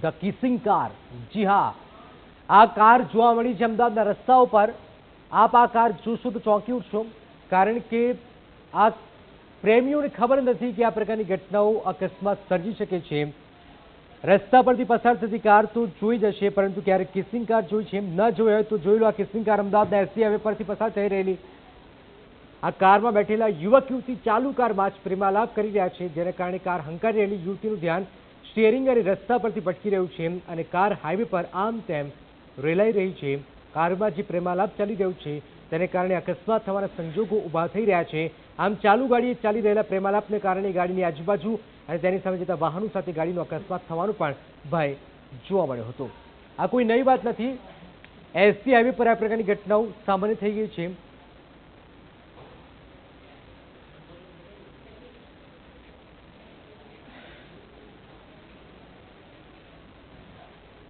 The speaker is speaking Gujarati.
The kissing car. જી હા, આ કાર જોવા મળી છે અમદાવાદના રસ્તાઓ પર। આપ આ કાર જોશો તો ચોંકી ઉઠશો, કારણ કે આ પ્રેમીઓને ખબર નથી કે આ પ્રકારની ઘટનાઓ અકસ્માત સર્જી શકે છે। રસ્તા પરથી પસાર થતી કાર તો જોઈ જશે, પરંતુ ક્યારેક કિસિંગ કાર જોઈ છે ન જોઈ હોય તો જોઈ લો। આ કિસિંગ કાર અમદાવાદના એસટી હાઈવે પરથી પસાર થઈ રહેલી આ કારમાં બેઠેલા યુવક યુવતી ચાલુ કારમાં જ પ્રેમાલાપ કરી રહ્યા છે, જેને કારણે કાર હંકારી રહેલી યુવતીનું ધ્યાન સ્ટીયરિંગ અને રસ્તા પરથી ભટકી રહ્યું છે અને કાર હાઈવે પર આમ તેમ રેલાઈ રહી છે। કારમાં જે પ્રેમાલાપ ચાલી રહ્યું છે તેને કારણે અકસ્માત થવાના સંજોગો ઊભા થઈ રહ્યા છે। આમ ચાલુ ગાડીએ ચાલી રહેલા પ્રેમાલાપને કારણે ગાડીની આજુબાજુ અને તેની સામે જતા વાહનો સાથે ગાડીનો અકસ્માત થવાનો પણ ભય જોવા મળ્યો હતો। આ કોઈ નવી વાત નથી, એસટી હાઈવે પર આ પ્રકારની ઘટનાઓ સામાન્ય થઈ ગઈ છે।